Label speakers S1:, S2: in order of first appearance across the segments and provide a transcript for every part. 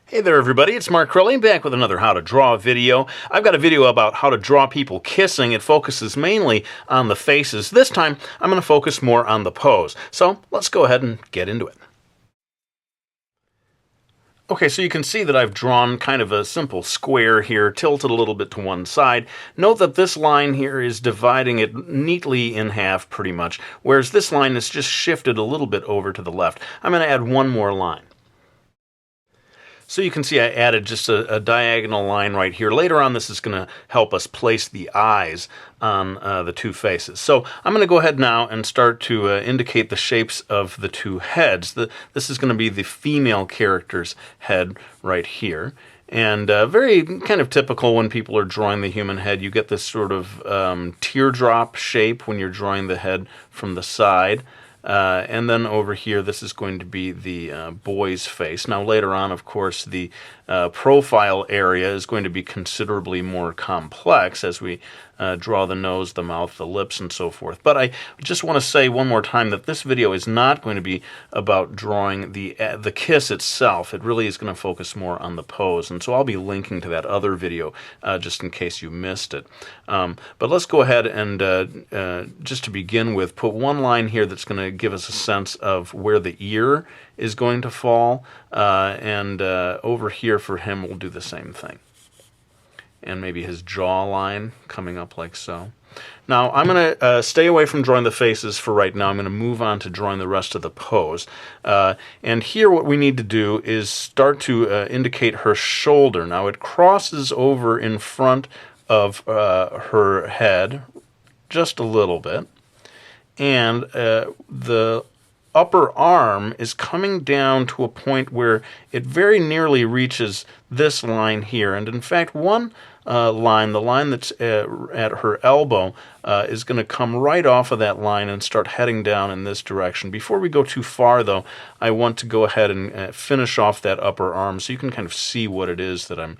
S1: Hey there everybody, it's Mark Crowley back with another How to Draw video. I've got a video about how to draw people kissing. It focuses mainly on the faces. This time I'm going to focus more on the pose. So let's go ahead and get into it. Okay, so you can see that I've drawn kind of a simple square here, tilted a little bit to one side. Note that this line here is dividing it neatly in half pretty much, whereas this line is just shifted a little bit over to the left. I'm going to add one more line. So you can see I added just a diagonal line right here. Later on, this is going to help us place the eyes on the two faces. So I'm going to go ahead now and start to indicate the shapes of the two heads. This is going to be the female character's head right here. And very kind of typical when people are drawing the human head. You get this sort of teardrop shape when you're drawing the head from the side. And then over here, this is going to be the boy's face. Now, later on, of course, the profile area is going to be considerably more complex as we draw the nose, the mouth, the lips, and so forth. But I just want to say one more time that this video is not going to be about drawing the kiss itself. It really is going to focus more on the pose. And so I'll be linking to that other video just in case you missed it. But let's go ahead and just to begin with, put one line here that's going to give us a sense of where the ear is going to fall. And over here for him, we'll do the same thing. And maybe his jawline coming up like so. Now, I'm going to stay away from drawing the faces for right now. I'm going to move on to drawing the rest of the pose. And here what we need to do is start to indicate her shoulder. Now, it crosses over in front of her head just a little bit. And the upper arm is coming down to a point where it very nearly reaches this line here. And in fact, one line, the line that's at her elbow, is going to come right off of that line and start heading down in this direction. Before we go too far, though, I want to go ahead and finish off that upper arm so you can kind of see what it is that I'm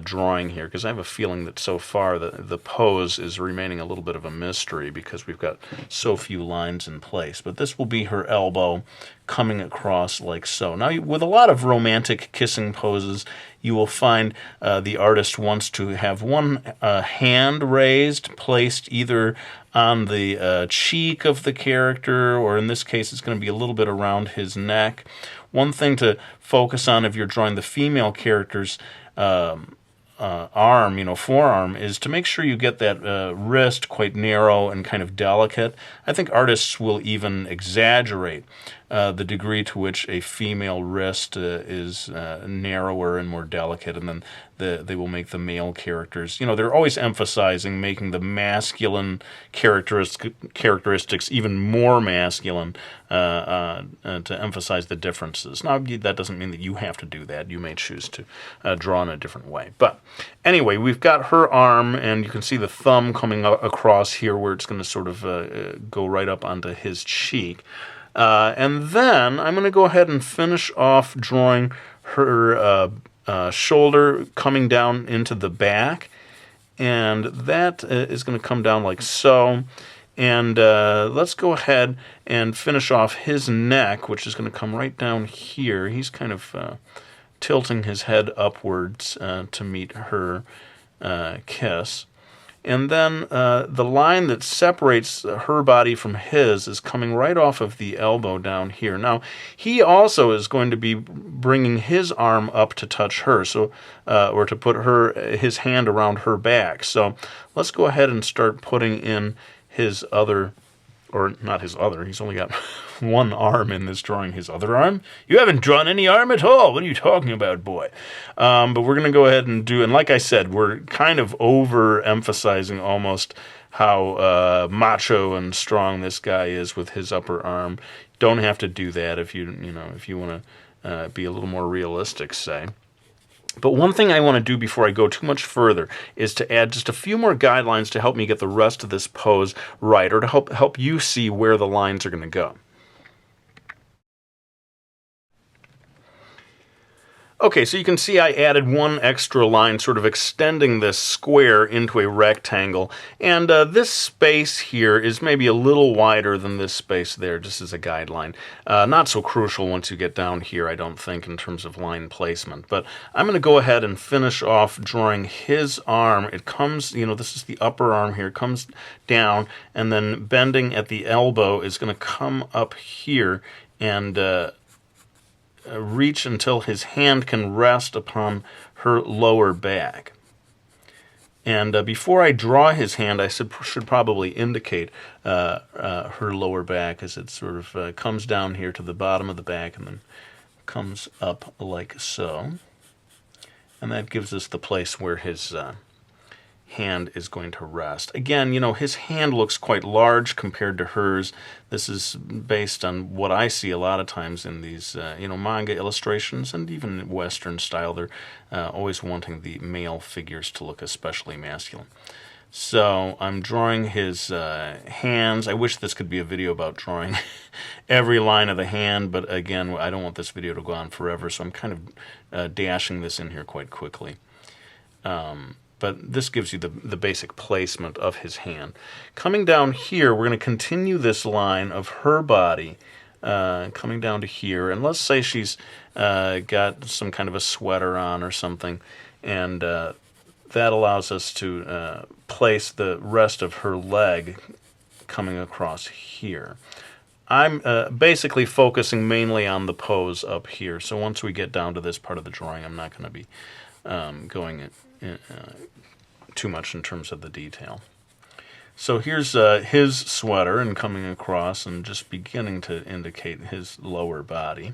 S1: drawing here, because I have a feeling that so far the pose is remaining a little bit of a mystery because we've got so few lines in place. But this will be her elbow coming across like so. Now, with a lot of romantic kissing poses, you will find the artist wants to have one hand raised, placed either on the cheek of the character, or in this case, it's going to be a little bit around his neck. One thing to focus on if you're drawing the female character's arm, forearm, is to make sure you get that wrist quite narrow and kind of delicate. I think artists will even exaggerate the degree to which a female wrist is narrower and more delicate, and then they will make the male characters, they're always emphasizing making the masculine characteristics even more masculine to emphasize the differences. Now, that doesn't mean that you have to do that. You may choose to draw in a different way. But anyway, we've got her arm, and you can see the thumb coming across here where it's going to sort of go right up onto his cheek. And then I'm going to go ahead and finish off drawing her shoulder coming down into the back. And that is going to come down like so. And let's go ahead and finish off his neck, which is going to come right down here. He's kind of tilting his head upwards to meet her kiss. And then the line that separates her body from his is coming right off of the elbow down here. Now, he also is going to be bringing his arm up to touch her, so or to put his hand around her back. So let's go ahead and start putting in his other, or not his other, he's only got one arm in this drawing. His other arm? You haven't drawn any arm at all. What are you talking about, boy? But we're going to go ahead and and like I said, we're kind of overemphasizing almost how macho and strong this guy is with his upper arm. Don't have to do that if you want to be a little more realistic, say. But one thing I want to do before I go too much further is to add just a few more guidelines to help me get the rest of this pose right, or to help you see where the lines are going to go. Okay, so you can see I added one extra line sort of extending this square into a rectangle, and this space here is maybe a little wider than this space there, just as a guideline. Not so crucial once you get down here, I don't think, in terms of line placement, but I'm going to go ahead and finish off drawing his arm. It comes, this is the upper arm here, it comes down, and then bending at the elbow is going to come up here and reach until his hand can rest upon her lower back. And before I draw his hand, I should probably indicate her lower back as it sort of comes down here to the bottom of the back and then comes up like so. And that gives us the place where his hand is going to rest. Again, his hand looks quite large compared to hers. This is based on what I see a lot of times in these, manga illustrations and even Western style. They're always wanting the male figures to look especially masculine. So I'm drawing his hands. I wish this could be a video about drawing every line of the hand, but again, I don't want this video to go on forever, so I'm kind of dashing this in here quite quickly. But this gives you the basic placement of his hand. Coming down here, we're going to continue this line of her body, coming down to here. And let's say she's got some kind of a sweater on or something, and that allows us to place the rest of her leg coming across here. I'm basically focusing mainly on the pose up here. So once we get down to this part of the drawing, I'm not going to be going too much in terms of the detail. So here's his sweater and coming across and just beginning to indicate his lower body.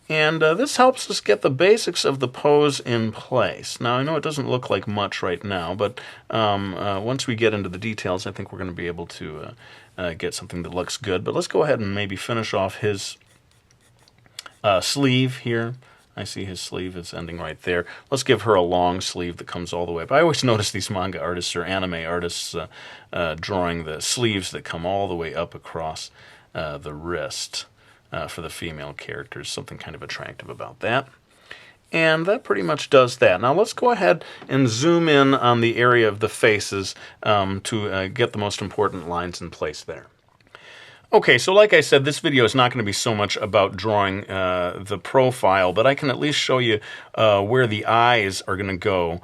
S1: And this helps us get the basics of the pose in place. Now, I know it doesn't look like much right now, but once we get into the details, I think we're going to be able to get something that looks good. But let's go ahead and maybe finish off his sleeve here. I see his sleeve is ending right there. Let's give her a long sleeve that comes all the way up. I always notice these manga artists or anime artists drawing the sleeves that come all the way up across the wrist for the female characters. Something kind of attractive about that. And that pretty much does that. Now let's go ahead and zoom in on the area of the faces to get the most important lines in place there. Okay, so like I said, this video is not going to be so much about drawing the profile, but I can at least show you where the eyes are going to go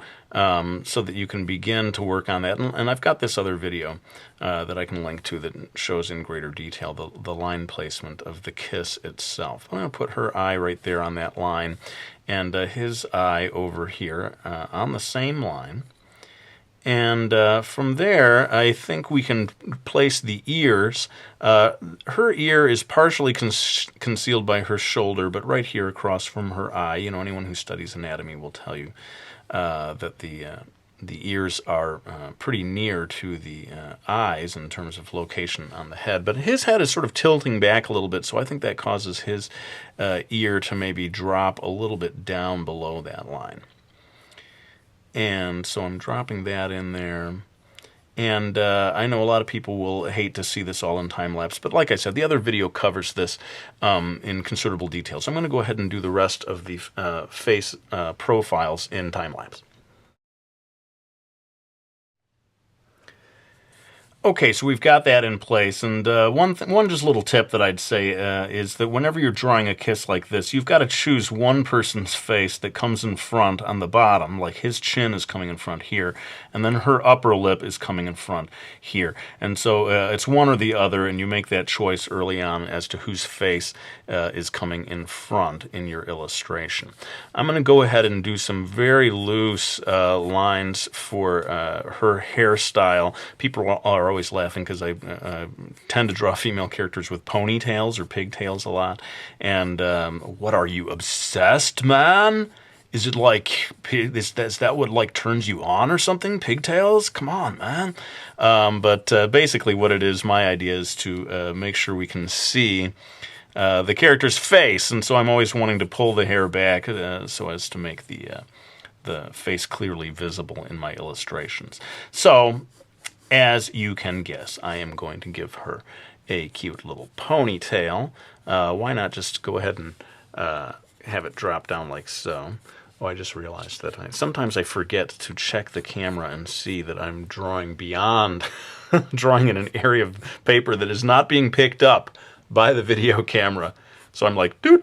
S1: so that you can begin to work on that. And I've got this other video that I can link to that shows in greater detail the line placement of the kiss itself. I'm going to put her eye right there on that line, and his eye over here on the same line. And from there, I think we can place the ears. Her ear is partially concealed by her shoulder, but right here across from her eye, anyone who studies anatomy will tell you that the ears are pretty near to the eyes in terms of location on the head. But his head is sort of tilting back a little bit, so I think that causes his ear to maybe drop a little bit down below that line. And so I'm dropping that in there. And I know a lot of people will hate to see this all in time-lapse, but like I said, the other video covers this in considerable detail. So I'm going to go ahead and do the rest of the face profiles in time-lapse. Okay, so we've got that in place, and one just little tip that I'd say is that whenever you're drawing a kiss like this, you've got to choose one person's face that comes in front on the bottom, like his chin is coming in front here, and then her upper lip is coming in front here. And so it's one or the other, and you make that choice early on as to whose face is coming in front in your illustration. I'm going to go ahead and do some very loose lines for her hairstyle. People are always laughing because I tend to draw female characters with ponytails or pigtails a lot. And what are you, obsessed, man? Is it like, is that what like turns you on or something? Pigtails? Come on, man. But basically what it is, my idea is to make sure we can see the character's face. And so I'm always wanting to pull the hair back so as to make the face clearly visible in my illustrations. So, as you can guess, I am going to give her a cute little ponytail. Why not just go ahead and have it drop down like so. Oh, I just realized that sometimes I forget to check the camera and see that I'm drawing beyond, drawing in an area of paper that is not being picked up by the video camera. So I'm like, do,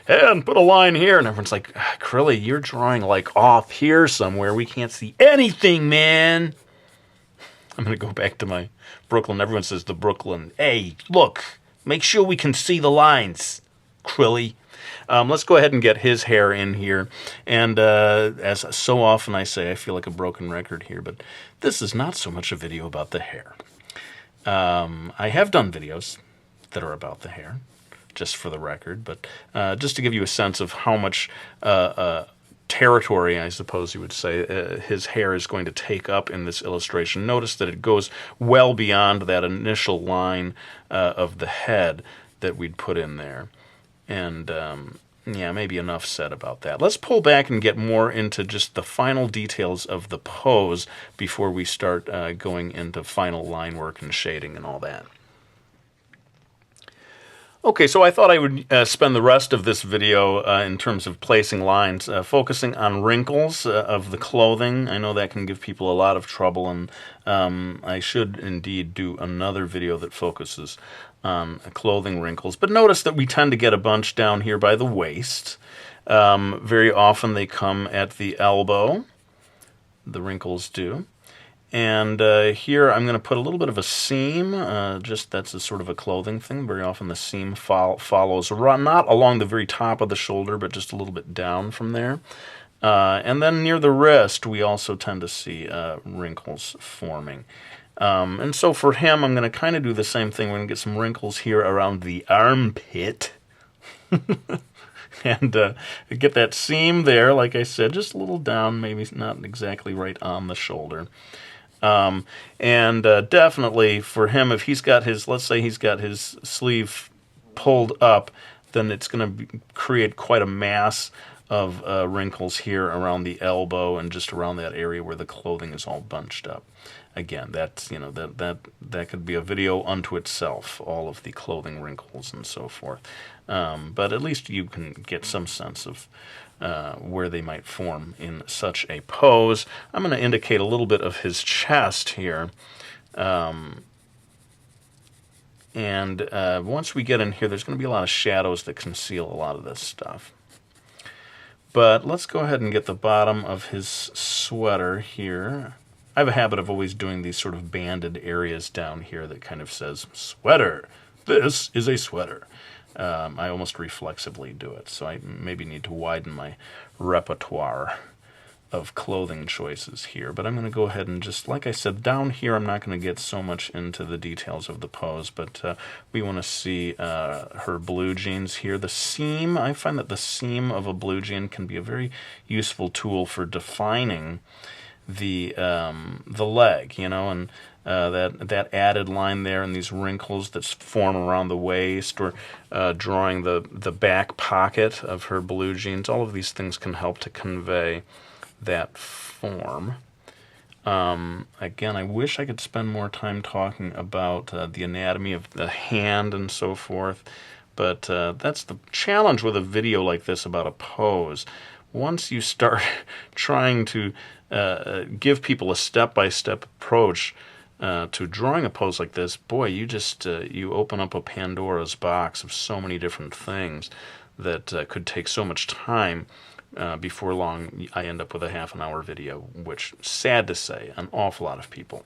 S1: and put a line here. And everyone's like, Crilly, you're drawing like off here somewhere. We can't see anything, man. I'm going to go back to my Brooklyn. Everyone says the Brooklyn. Hey, look, make sure we can see the lines, Crilly. Let's go ahead and get his hair in here. And as so often I say, I feel like a broken record here, but this is not so much a video about the hair. I have done videos that are about the hair, just for the record, but just to give you a sense of how much territory, I suppose you would say, his hair is going to take up in this illustration. Notice that it goes well beyond that initial line of the head that we'd put in there. And yeah, maybe enough said about that. Let's pull back and get more into just the final details of the pose before we start going into final line work and shading and all that. Okay, so I thought I would spend the rest of this video in terms of placing lines, focusing on wrinkles of the clothing. I know that can give people a lot of trouble, and I should indeed do another video that focuses on clothing wrinkles. But notice that we tend to get a bunch down here by the waist. Very often they come at the elbow. The wrinkles do. And here I'm going to put a little bit of a seam, just that's a sort of a clothing thing. Very often the seam follows, not along the very top of the shoulder, but just a little bit down from there. And then near the wrist, we also tend to see wrinkles forming. And so for him, I'm going to kind of do the same thing. We're going to get some wrinkles here around the armpit. And get that seam there, like I said, just a little down, maybe not exactly right on the shoulder. And definitely for him, if he's got his, let's say he's got his sleeve pulled up, then it's going to create quite a mass of wrinkles here around the elbow and just around that area where the clothing is all bunched up. Again, that's, you know, that could be a video unto itself, all of the clothing wrinkles and so forth. But at least you can get some sense of where they might form in such a pose. I'm going to indicate a little bit of his chest here. And once we get in here, there's going to be a lot of shadows that conceal a lot of this stuff. But let's go ahead and get the bottom of his sweater here. I have a habit of always doing these sort of banded areas down here that kind of says, sweater. This is a sweater. I almost reflexively do it, so I maybe need to widen my repertoire of clothing choices here. But I'm going to go ahead and just, like I said, down here I'm not going to get so much into the details of the pose, but we want to see her blue jeans here. The seam, I find that the seam of a blue jean can be a very useful tool for defining the leg, you know, and that added line there and these wrinkles that form around the waist, or drawing the back pocket of her blue jeans. All of these things can help to convey that form. Again, I wish I could spend more time talking about the anatomy of the hand and so forth, but that's the challenge with a video like this about a pose. Once you start trying to give people a step-by-step approach to drawing a pose like this, boy, you just you open up a Pandora's box of so many different things that could take so much time. Before long, I end up with a half-an-hour video, which, sad to say, an awful lot of people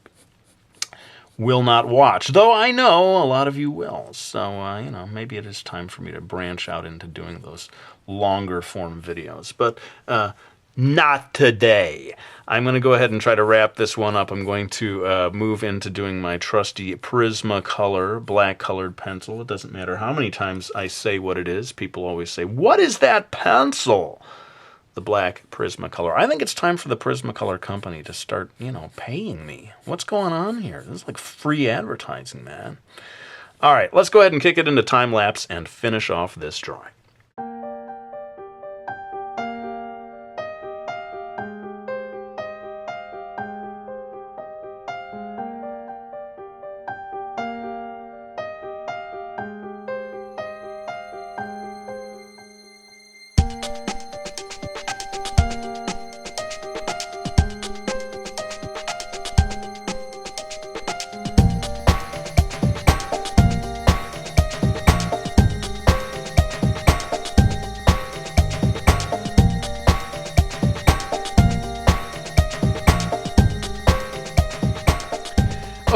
S1: will not watch. Though I know a lot of you will. So, you know, maybe it is time for me to branch out into doing those longer-form videos. But not today. I'm going to go ahead and try to wrap this one up. I'm going to move into doing my trusty Prismacolor black-colored pencil. It doesn't matter how many times I say what it is. People always say, "What is that pencil?" The black Prismacolor. I think it's time for the Prismacolor company to start, you know, paying me. What's going on here? This is like free advertising, man. All right, let's go ahead and kick it into time-lapse and finish off this drawing.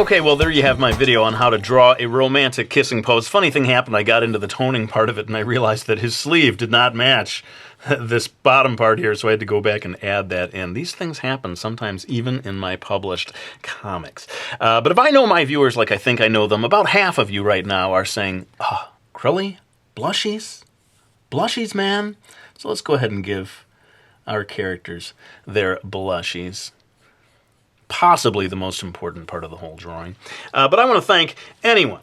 S1: Okay, well, there you have my video on how to draw a romantic kissing pose. Funny thing happened, I got into the toning part of it and I realized that his sleeve did not match this bottom part here, so I had to go back and add that in. These things happen sometimes even in my published comics. But if I know my viewers like I think I know them, about half of you right now are saying, oh, Crilly? Blushies? Blushies, man? So let's go ahead and give our characters their blushies. Possibly the most important part of the whole drawing. But I want to thank anyone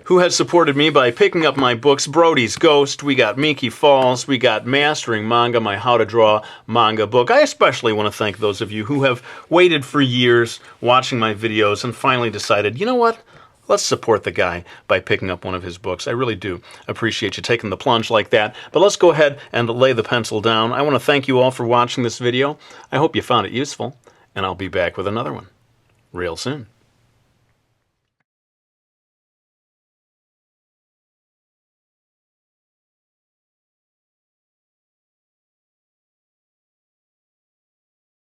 S1: who has supported me by picking up my books. Brody's Ghost, we got Miki Falls, we got Mastering Manga, my How to Draw manga book. I especially want to thank those of you who have waited for years watching my videos and finally decided, you know what? Let's support the guy by picking up one of his books. I really do appreciate you taking the plunge like that. But let's go ahead and lay the pencil down. I want to thank you all for watching this video. I hope you found it useful, and I'll be back with another one real soon.